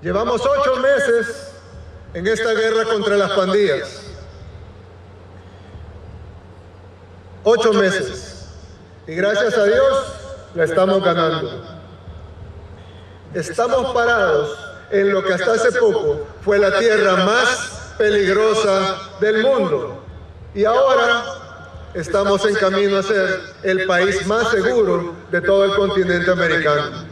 Llevamos 8 meses en esta guerra contra las pandillas. 8 meses. Y gracias a Dios la estamos ganando. Estamos parados en lo que hasta hace poco fue la tierra más peligrosa del mundo. Y ahora estamos en camino a ser el país más seguro de todo el continente americano.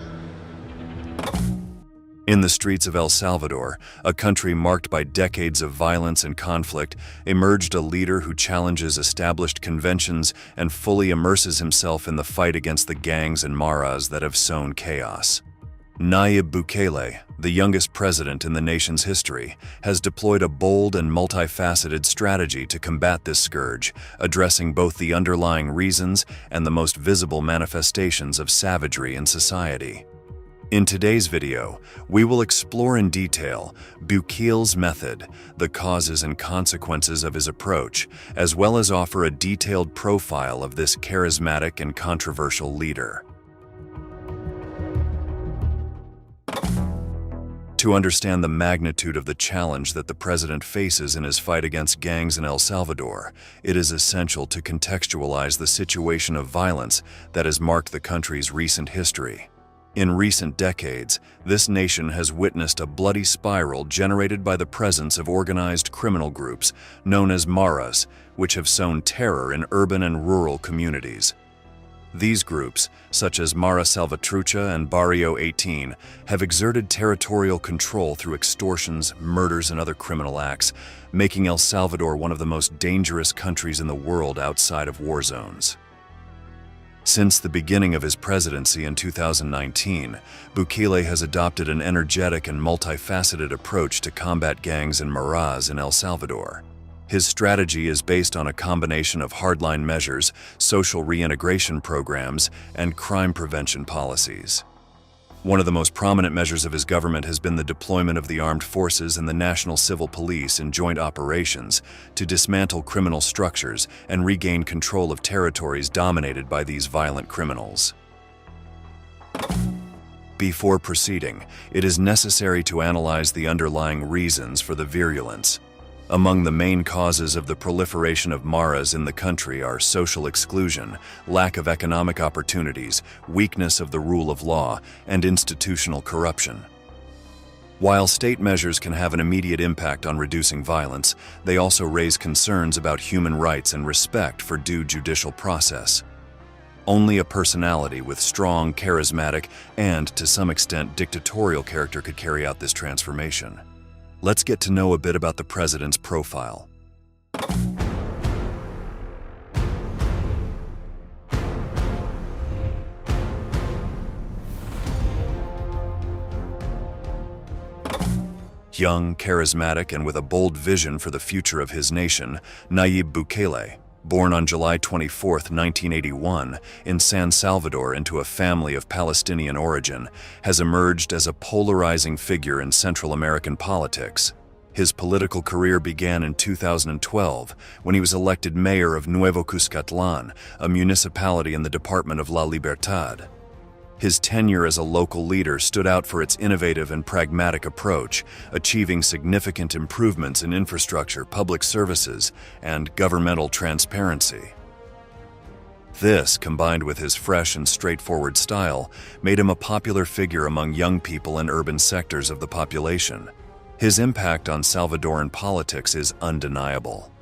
In the streets of El Salvador, a country marked by decades of violence and conflict, emerged a leader who challenges established conventions and fully immerses himself in the fight against the gangs and maras that have sown chaos. Nayib Bukele, the youngest president in the nation's history, has deployed a bold and multifaceted strategy to combat this scourge, addressing both the underlying reasons and the most visible manifestations of savagery in society. In today's video, we will explore in detail Bukele's method, the causes and consequences of his approach, as well as offer a detailed profile of this charismatic and controversial leader. To understand the magnitude of the challenge that the president faces in his fight against gangs in El Salvador, it is essential to contextualize the situation of violence that has marked the country's recent history. In recent decades, this nation has witnessed a bloody spiral generated by the presence of organized criminal groups known as maras, which have sown terror in urban and rural communities. These groups, such as Mara Salvatrucha and Barrio 18, have exerted territorial control through extortions, murders, and other criminal acts, making El Salvador one of the most dangerous countries in the world outside of war zones. Since the beginning of his presidency in 2019, Bukele has adopted an energetic and multifaceted approach to combat gangs and maras in El Salvador. His strategy is based on a combination of hardline measures, social reintegration programs, and crime prevention policies. One of the most prominent measures of his government has been the deployment of the armed forces and the National Civil Police in joint operations to dismantle criminal structures and regain control of territories dominated by these violent criminals. Before proceeding, it is necessary to analyze the underlying reasons for the virulence. Among the main causes of the proliferation of maras in the country are social exclusion, lack of economic opportunities, weakness of the rule of law, and institutional corruption. While state measures can have an immediate impact on reducing violence, they also raise concerns about human rights and respect for due judicial process. Only a personality with strong, charismatic, and, to some extent, dictatorial character could carry out this transformation. Let's get to know a bit about the president's profile. Young, charismatic, and with a bold vision for the future of his nation, Nayib Bukele, born on July 24, 1981, in San Salvador into a family of Palestinian origin, has emerged as a polarizing figure in Central American politics. His political career began in 2012 when he was elected mayor of Nuevo Cuscatlán, a municipality in the department of La Libertad. His tenure as a local leader stood out for its innovative and pragmatic approach, achieving significant improvements in infrastructure, public services, and governmental transparency. This, combined with his fresh and straightforward style, made him a popular figure among young people and urban sectors of the population. His impact on Salvadoran politics is undeniable.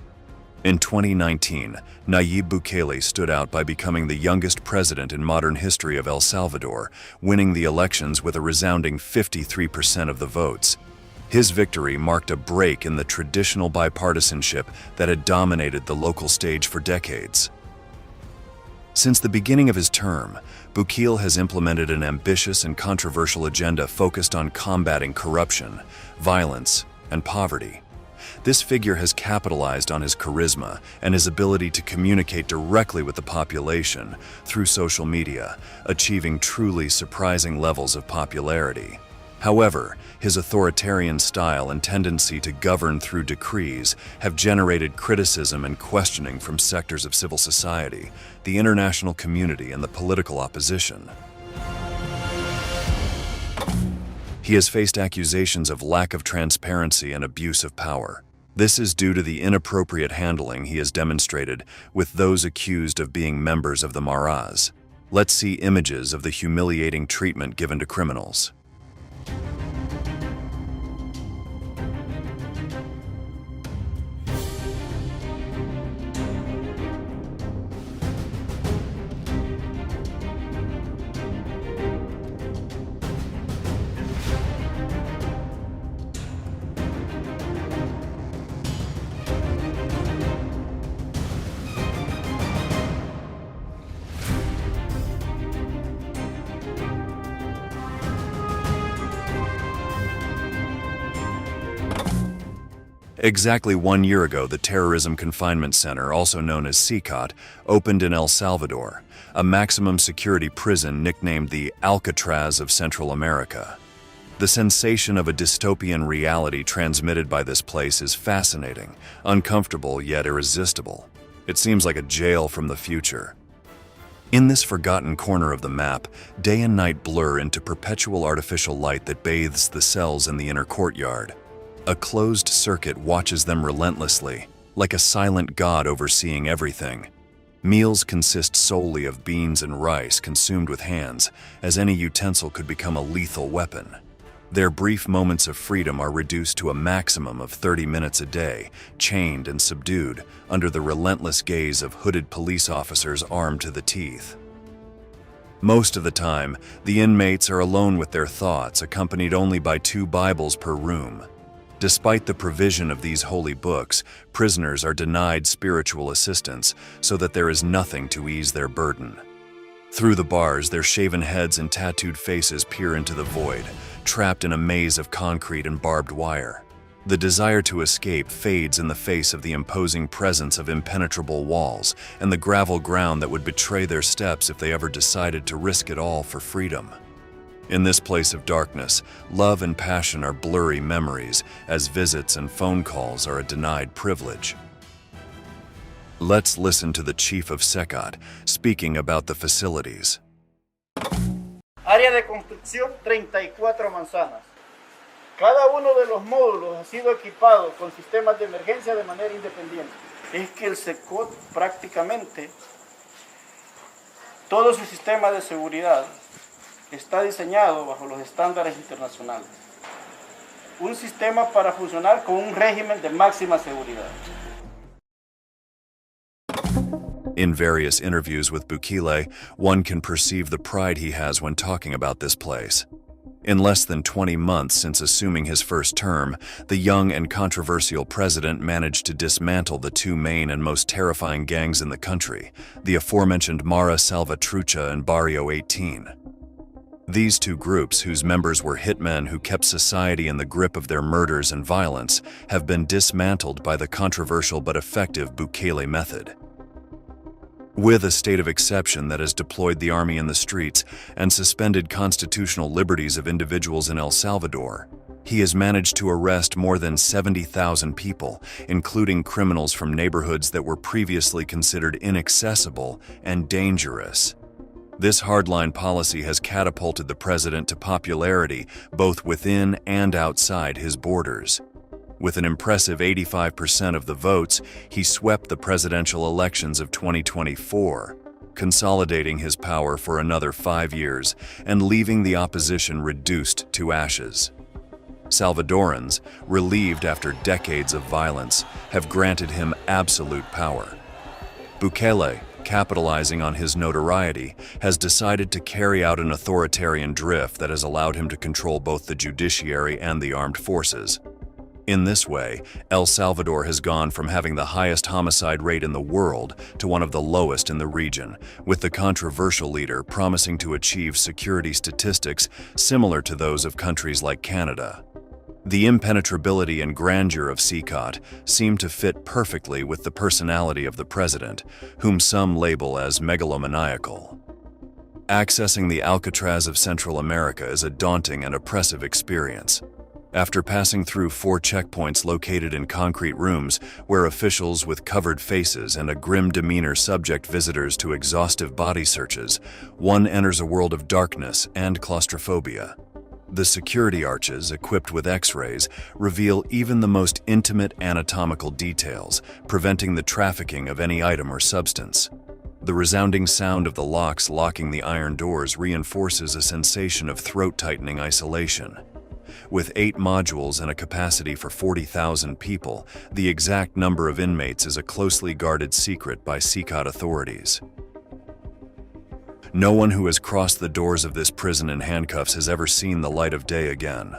In 2019, Nayib Bukele stood out by becoming the youngest president in modern history of El Salvador, winning the elections with a resounding 53% of the votes. His victory marked a break in the traditional bipartisanship that had dominated the local stage for decades. Since the beginning of his term, Bukele has implemented an ambitious and controversial agenda focused on combating corruption, violence, and poverty. This figure has capitalized on his charisma and his ability to communicate directly with the population through social media, achieving truly surprising levels of popularity. However, his authoritarian style and tendency to govern through decrees have generated criticism and questioning from sectors of civil society, the international community, and the political opposition. He has faced accusations of lack of transparency and abuse of power. This is due to the inappropriate handling he has demonstrated with those accused of being members of the Maras. Let's see images of the humiliating treatment given to criminals. Exactly 1 year ago, the Terrorism Confinement Center, also known as CCOT, opened in El Salvador, a maximum security prison nicknamed the Alcatraz of Central America. The sensation of a dystopian reality transmitted by this place is fascinating, uncomfortable yet irresistible. It seems like a jail from the future. In this forgotten corner of the map, day and night blur into perpetual artificial light that bathes the cells in the inner courtyard. A closed circuit watches them relentlessly, like a silent god overseeing everything. Meals consist solely of beans and rice consumed with hands, as any utensil could become a lethal weapon. Their brief moments of freedom are reduced to a maximum of 30 minutes a day, chained and subdued under the relentless gaze of hooded police officers armed to the teeth. Most of the time, the inmates are alone with their thoughts, accompanied only by 2 Bibles per room. Despite the provision of these holy books, prisoners are denied spiritual assistance so that there is nothing to ease their burden. Through the bars, their shaven heads and tattooed faces peer into the void, trapped in a maze of concrete and barbed wire. The desire to escape fades in the face of the imposing presence of impenetrable walls and the gravel ground that would betray their steps if they ever decided to risk it all for freedom. In this place of darkness, love and passion are blurry memories, as visits and phone calls are a denied privilege. Let's listen to the chief of CCOT speaking about the facilities. Área de construcción, 34 manzanas. Cada uno de los módulos ha sido equipado con sistemas de emergencia de manera independiente. Es que el CCOT prácticamente, todo su sistema de seguridad está diseñado bajo los estándares internacionales. Un sistema para funcionar con un régimen de máxima seguridad. In various interviews with Bukele, one can perceive the pride he has when talking about this place. In less than 20 months since assuming his first term, the young and controversial president managed to dismantle the 2 main and most terrifying gangs in the country, the aforementioned Mara Salvatrucha and Barrio 18. These 2 groups, whose members were hitmen who kept society in the grip of their murders and violence, have been dismantled by the controversial but effective Bukele method. With a state of exception that has deployed the army in the streets and suspended constitutional liberties of individuals in El Salvador, he has managed to arrest more than 70,000 people, including criminals from neighborhoods that were previously considered inaccessible and dangerous. This hardline policy has catapulted the president to popularity both within and outside his borders. With an impressive 85% of the votes, he swept the presidential elections of 2024, consolidating his power for another 5 years and leaving the opposition reduced to ashes. Salvadorans, relieved after decades of violence, have granted him absolute power. Bukele, capitalizing on his notoriety, has decided to carry out an authoritarian drift that has allowed him to control both the judiciary and the armed forces. In this way, El Salvador has gone from having the highest homicide rate in the world to one of the lowest in the region, with the controversial leader promising to achieve security statistics similar to those of countries like Canada. The impenetrability and grandeur of CCOT seem to fit perfectly with the personality of the president, whom some label as megalomaniacal. Accessing the Alcatraz of Central America is a daunting and oppressive experience. After passing through 4 checkpoints located in concrete rooms where officials with covered faces and a grim demeanor subject visitors to exhaustive body searches, one enters a world of darkness and claustrophobia. The security arches, equipped with X-rays, reveal even the most intimate anatomical details, preventing the trafficking of any item or substance. The resounding sound of the locks locking the iron doors reinforces a sensation of throat-tightening isolation. With 8 modules and a capacity for 40,000 people, the exact number of inmates is a closely guarded secret by SECOT authorities. No one who has crossed the doors of this prison in handcuffs has ever seen the light of day again.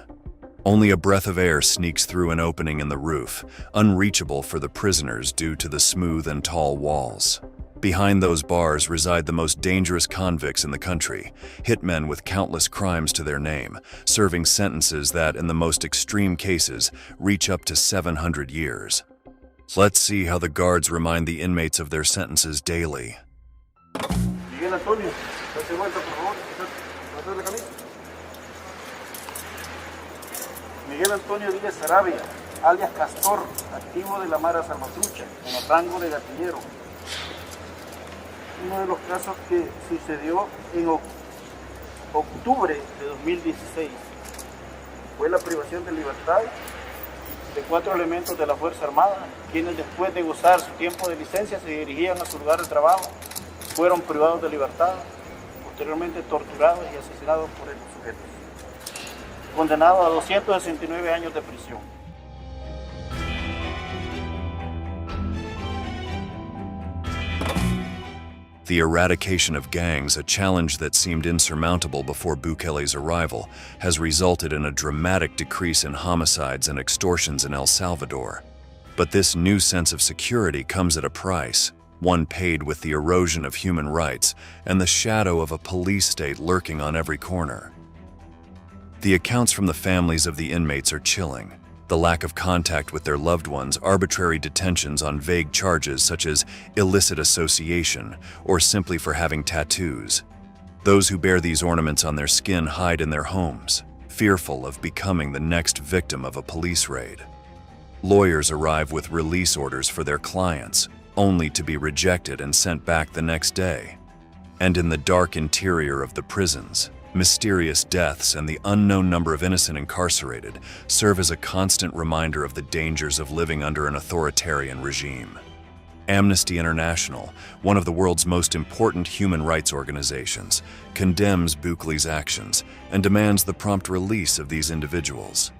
Only a breath of air sneaks through an opening in the roof, unreachable for the prisoners due to the smooth and tall walls. Behind those bars reside the most dangerous convicts in the country, hitmen with countless crimes to their name, serving sentences that, in the most extreme cases, reach up to 700 years. Let's see how the guards remind the inmates of their sentences daily. Miguel Antonio, date vuelta, por favor. Pásate la camisa. Miguel Antonio Díaz Sarabia, alias Castor, activo de la Mara Salvatrucha, con el rango de gatillero. Uno de los casos que sucedió en octubre de 2016 fue la privación de libertad de 4 elementos de la Fuerza Armada, quienes después de gozar su tiempo de licencia se dirigían a su lugar de trabajo, fueron privados de libertad, posteriormente torturados y asesinados por estos sujetos, condenados a 269 años de prisión. The eradication of gangs, a challenge that seemed insurmountable before Bukele's arrival, has resulted in a dramatic decrease in homicides and extortions in El Salvador. But this new sense of security comes at a price, one paid with the erosion of human rights and the shadow of a police state lurking on every corner. The accounts from the families of the inmates are chilling. The lack of contact with their loved ones, arbitrary detentions on vague charges such as illicit association or simply for having tattoos. Those who bear these ornaments on their skin hide in their homes, fearful of becoming the next victim of a police raid. Lawyers arrive with release orders for their clients, only to be rejected and sent back the next day. And in the dark interior of the prisons, mysterious deaths and the unknown number of innocent incarcerated serve as a constant reminder of the dangers of living under an authoritarian regime. Amnesty International, one of the world's most important human rights organizations, condemns Bukele's actions and demands the prompt release of these individuals.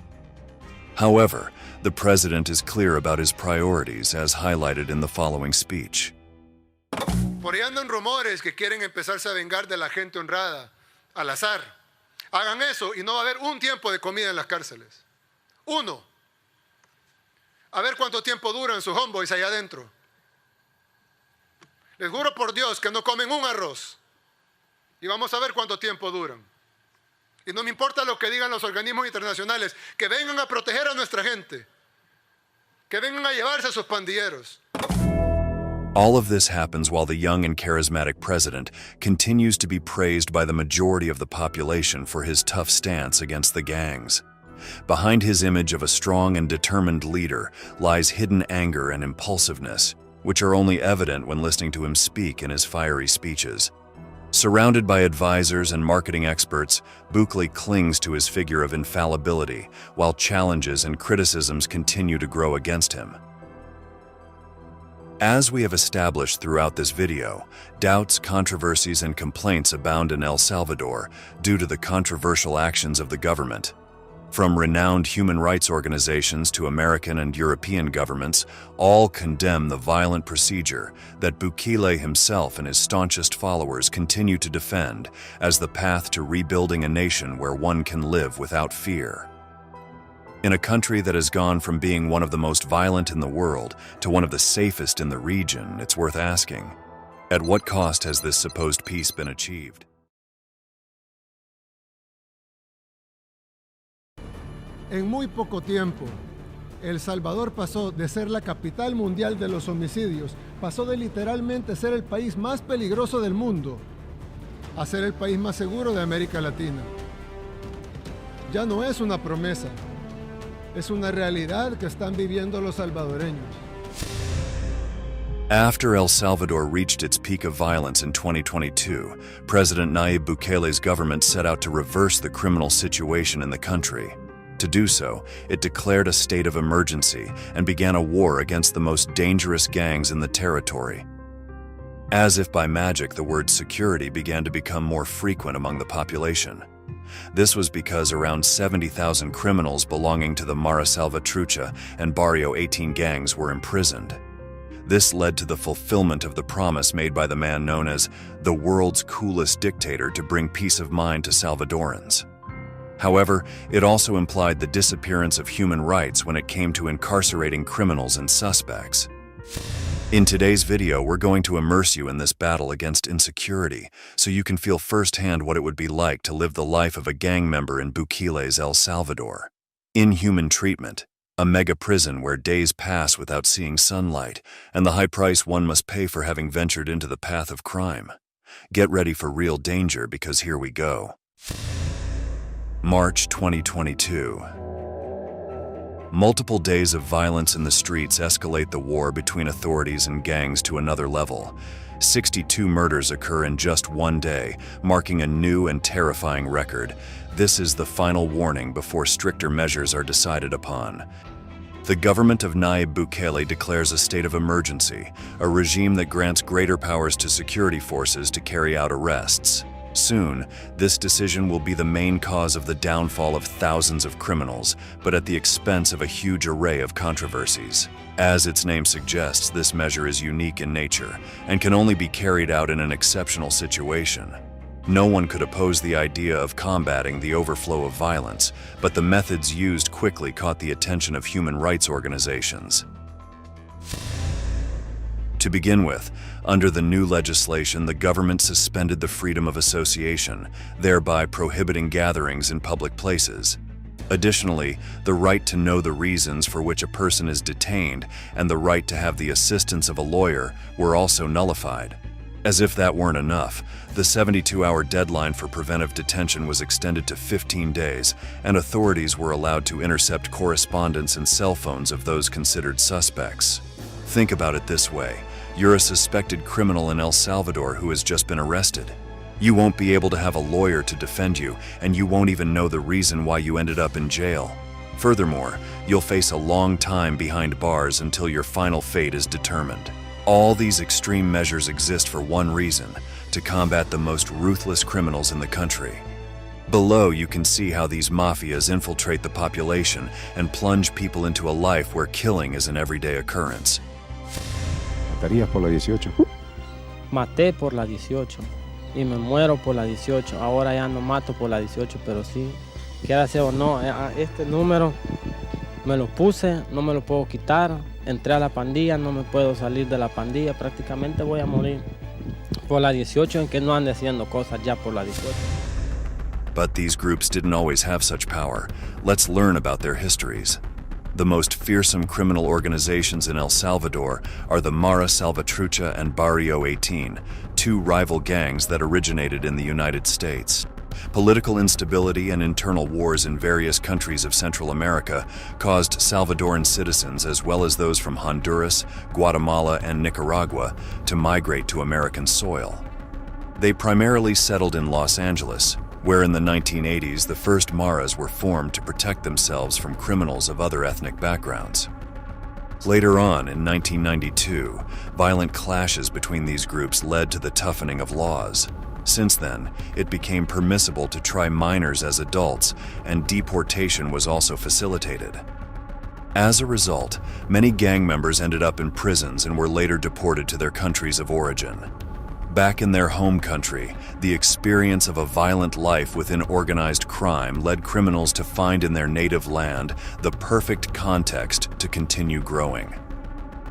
However, the president is clear about his priorities as highlighted in the following speech. Por ahí andan rumores que quieren empezarse a vengar de la gente honrada. Al azar. Hagan eso y no va a haber un tiempo de comida en las cárceles. Uno. A ver cuánto tiempo duran sus homeboys allá adentro. Les juro por Dios que no comen un arroz. Y vamos a ver cuánto tiempo duran. Y no me importa lo que digan los organismos internacionales, que vengan a proteger a nuestra gente. Que vengan a llevarse a sus pandilleros. All of this happens while the young and charismatic president continues to be praised by the majority of the population for his tough stance against the gangs. Behind his image of a strong and determined leader lies hidden anger and impulsiveness, which are only evident when listening to him speak in his fiery speeches. Surrounded by advisors and marketing experts, Bukele clings to his figure of infallibility, while challenges and criticisms continue to grow against him. As we have established throughout this video, doubts, controversies, and complaints abound in El Salvador due to the controversial actions of the government. From renowned human rights organizations to American and European governments, all condemn the violent procedure that Bukele himself and his staunchest followers continue to defend as the path to rebuilding a nation where one can live without fear. In a country that has gone from being one of the most violent in the world to one of the safest in the region, it's worth asking, at what cost has this supposed peace been achieved? En muy poco tiempo, El Salvador pasó de ser la capital mundial de los homicidios, pasó de literalmente ser el país más peligroso del mundo, a ser el país más seguro de América Latina. Ya no es una promesa. Es una realidad que están viviendo los salvadoreños. After El Salvador reached its peak of violence in 2022, President Nayib Bukele's government set out to reverse the criminal situation in the country. To do so, it declared a state of emergency and began a war against the most dangerous gangs in the territory. As if by magic, the word security began to become more frequent among the population. This was because around 70,000 criminals belonging to the Mara Salvatrucha and Barrio 18 gangs were imprisoned. This led to the fulfillment of the promise made by the man known as the world's coolest dictator to bring peace of mind to Salvadorans. However, it also implied the disappearance of human rights when it came to incarcerating criminals and suspects. In today's video, we're going to immerse you in this battle against insecurity so you can feel firsthand what it would be like to live the life of a gang member in Bukele's El Salvador. Inhuman treatment, a mega prison where days pass without seeing sunlight, and the high price one must pay for having ventured into the path of crime. Get ready for real danger because here we go. March 2022. Multiple days of violence in the streets escalate the war between authorities and gangs to another level. 62 murders occur in just one day, marking a new and terrifying record. This is the final warning before stricter measures are decided upon. The government of Nayib Bukele declares a state of emergency, a regime that grants greater powers to security forces to carry out arrests. Soon, this decision will be the main cause of the downfall of thousands of criminals, but at the expense of a huge array of controversies. As its name suggests, this measure is unique in nature and can only be carried out in an exceptional situation. No one could oppose the idea of combating the overflow of violence, but the methods used quickly caught the attention of human rights organizations. To begin with, under the new legislation, the government suspended the freedom of association, thereby prohibiting gatherings in public places. Additionally, the right to know the reasons for which a person is detained and the right to have the assistance of a lawyer were also nullified. As if that weren't enough, the 72-hour deadline for preventive detention was extended to 15 days, and authorities were allowed to intercept correspondence and cell phones of those considered suspects. Think about it this way. You're a suspected criminal in El Salvador who has just been arrested. You won't be able to have a lawyer to defend you, and you won't even know the reason why you ended up in jail. Furthermore, you'll face a long time behind bars until your final fate is determined. All these extreme measures exist for one reason: to combat the most ruthless criminals in the country. Below, you can see how these mafias infiltrate the population and plunge people into a life where killing is an everyday occurrence. ¿Matarías por la 18? Maté por la 18 y me muero por la 18. Ahora ya no mato por la 18, pero sí, quiera sea o no, este número me lo puse, no me lo puedo quitar. Entré a la pandilla, no me puedo salir de la pandilla. Prácticamente voy a morir por la 18, en que no ande haciendo cosas ya por la 18. But these groups didn't always have such power. Let's learn about their histories. The most fearsome criminal organizations in El Salvador are the Mara Salvatrucha and Barrio 18, two rival gangs that originated in the United States. Political instability and internal wars in various countries of Central America caused Salvadoran citizens, as well as those from Honduras, Guatemala, and Nicaragua, to migrate to American soil. They primarily settled in Los Angeles, where in the 1980s the first Maras were formed to protect themselves from criminals of other ethnic backgrounds. Later on, in 1992, violent clashes between these groups led to the toughening of laws. Since then, it became permissible to try minors as adults, and deportation was also facilitated. As a result, many gang members ended up in prisons and were later deported to their countries of origin. Back in their home country, the experience of a violent life within organized crime led criminals to find in their native land the perfect context to continue growing.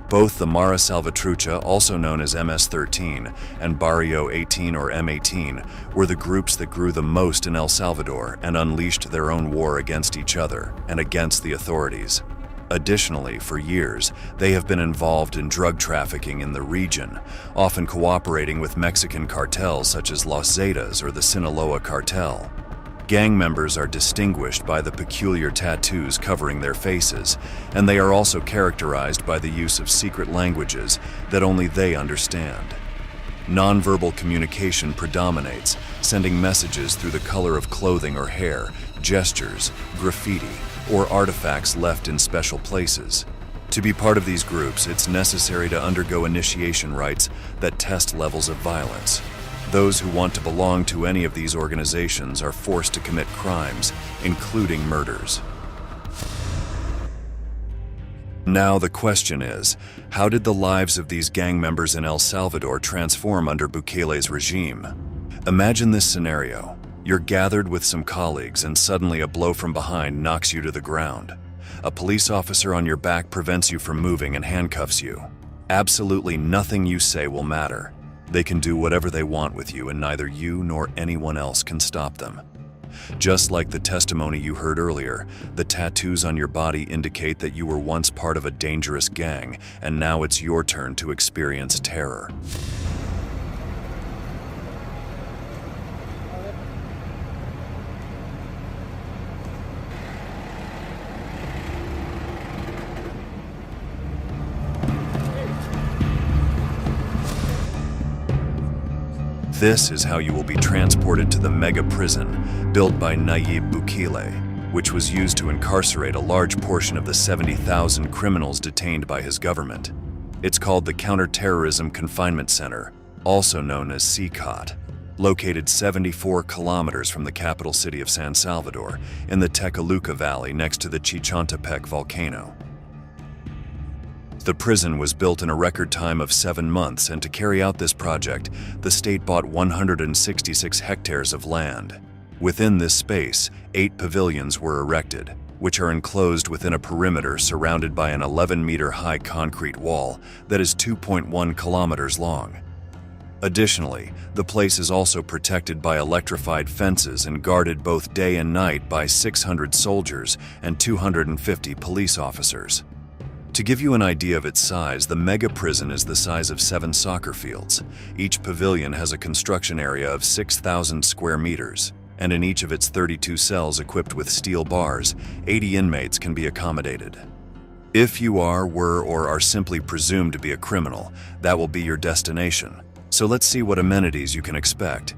Both the Mara Salvatrucha, also known as MS-13, and Barrio 18 or M18 were the groups that grew the most in El Salvador and unleashed their own war against each other and against the authorities. Additionally, for years, they have been involved in drug trafficking in the region, often cooperating with Mexican cartels such as Los Zetas or the Sinaloa cartel. Gang members are distinguished by the peculiar tattoos covering their faces, and they are also characterized by the use of secret languages that only they understand. Nonverbal communication predominates, sending messages through the color of clothing or hair, gestures, graffiti, or artifacts left in special places. To be part of these groups, it's necessary to undergo initiation rites that test levels of violence. Those who want to belong to any of these organizations are forced to commit crimes, including murders. Now the question is, how did the lives of these gang members in El Salvador transform under Bukele's regime? Imagine this scenario. You're gathered with some colleagues and suddenly a blow from behind knocks you to the ground. A police officer on your back prevents you from moving and handcuffs you. Absolutely nothing you say will matter. They can do whatever they want with you and neither you nor anyone else can stop them. Just like the testimony you heard earlier, the tattoos on your body indicate that you were once part of a dangerous gang and now it's your turn to experience terror. This is how you will be transported to the mega prison built by Nayib Bukele, which was used to incarcerate a large portion of the 70,000 criminals detained by his government. It's called the Counterterrorism Confinement Center, also known as CCOT, located 74 kilometers from the capital city of San Salvador in the Tecoluca Valley next to the Chichantepec volcano. The prison was built in a record time of 7 months, and to carry out this project, the state bought 166 hectares of land. Within this space, 8 pavilions were erected, which are enclosed within a perimeter surrounded by an 11-meter-high concrete wall that is 2.1 kilometers long. Additionally, the place is also protected by electrified fences and guarded both day and night by 600 soldiers and 250 police officers. To give you an idea of its size, the mega prison is the size of 7 soccer fields. Each pavilion has a construction area of 6,000 square meters, and in each of its 32 cells equipped with steel bars, 80 inmates can be accommodated. If you were, or are simply presumed to be a criminal, that will be your destination. So let's see what amenities you can expect.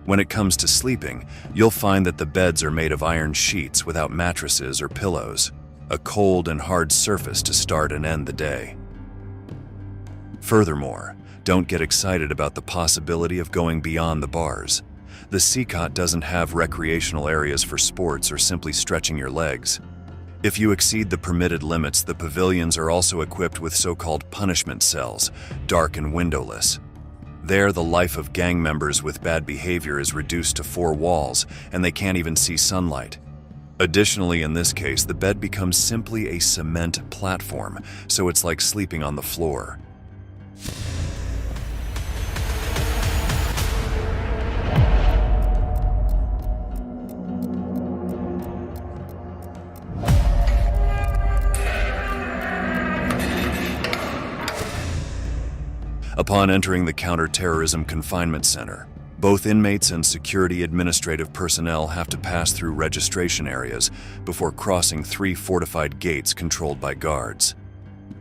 When it comes to sleeping, you'll find that the beds are made of iron sheets without mattresses or pillows. A cold and hard surface to start and end the day. Furthermore, don't get excited about the possibility of going beyond the bars. The CCOT doesn't have recreational areas for sports or simply stretching your legs. If you exceed the permitted limits, the pavilions are also equipped with so-called punishment cells, dark and windowless. There, the life of gang members with bad behavior is reduced to 4 walls, and they can't even see sunlight. Additionally, in this case, the bed becomes simply a cement platform, so it's like sleeping on the floor. Upon entering the Counterterrorism Confinement Center, both inmates and security administrative personnel have to pass through registration areas before crossing 3 fortified gates controlled by guards.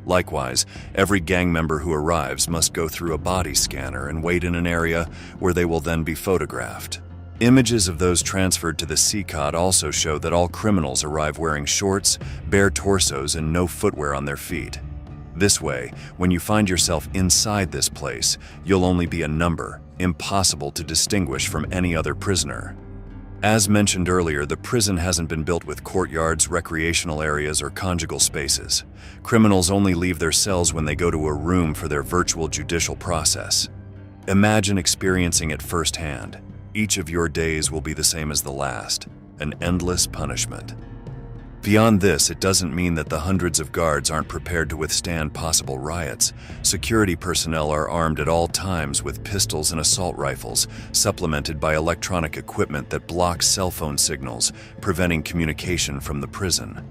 Likewise, every gang member who arrives must go through a body scanner and wait in an area where they will then be photographed. Images of those transferred to the CCOT also show that all criminals arrive wearing shorts, bare torsos, and no footwear on their feet. This way, when you find yourself inside this place, you'll only be a number, impossible to distinguish from any other prisoner. As mentioned earlier, the prison hasn't been built with courtyards, recreational areas, or conjugal spaces. Criminals only leave their cells when they go to a room for their virtual judicial process. Imagine experiencing it firsthand. Each of your days will be the same as the last, an endless punishment. Beyond this, it doesn't mean that the hundreds of guards aren't prepared to withstand possible riots. Security personnel are armed at all times with pistols and assault rifles, supplemented by electronic equipment that blocks cell phone signals, preventing communication from the prison.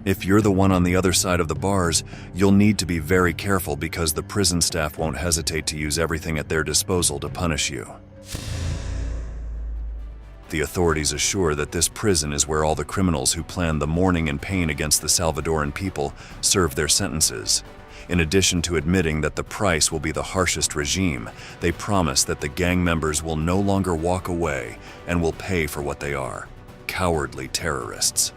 If you're the one on the other side of the bars, you'll need to be very careful because the prison staff won't hesitate to use everything at their disposal to punish you. The authorities assure that this prison is where all the criminals who planned the mourning and pain against the Salvadoran people serve their sentences. In addition to admitting that the price will be the harshest regime, they promise that the gang members will no longer walk away and will pay for what they are: cowardly terrorists.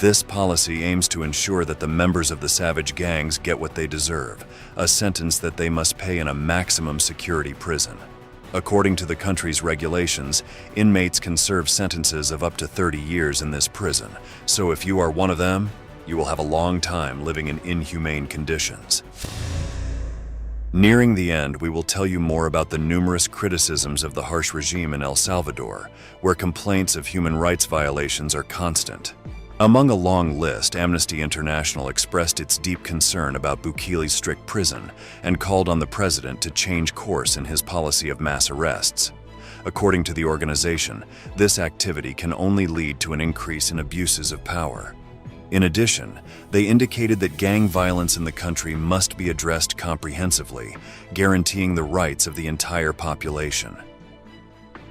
This policy aims to ensure that the members of the savage gangs get what they deserve, a sentence that they must pay in a maximum security prison. According to the country's regulations, inmates can serve sentences of up to 30 years in this prison, so if you are one of them, you will have a long time living in inhumane conditions. Nearing the end, we will tell you more about the numerous criticisms of the harsh regime in El Salvador, where complaints of human rights violations are constant. Among a long list, Amnesty International expressed its deep concern about Bukele's strict prison and called on the president to change course in his policy of mass arrests. According to the organization, this activity can only lead to an increase in abuses of power. In addition, they indicated that gang violence in the country must be addressed comprehensively, guaranteeing the rights of the entire population.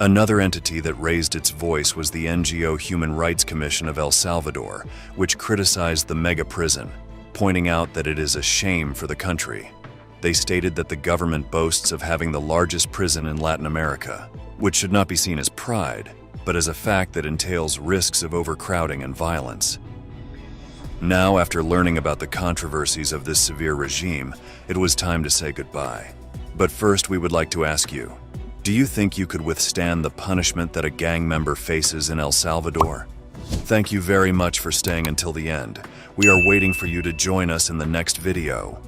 Another entity that raised its voice was the NGO Human Rights Commission of El Salvador, which criticized the mega prison, pointing out that it is a shame for the country. They stated that the government boasts of having the largest prison in Latin America, which should not be seen as pride, but as a fact that entails risks of overcrowding and violence. Now, after learning about the controversies of this severe regime, it was time to say goodbye. But first, we would like to ask you, do you think you could withstand the punishment that a gang member faces in El Salvador? Thank you very much for staying until the end. We are waiting for you to join us in the next video.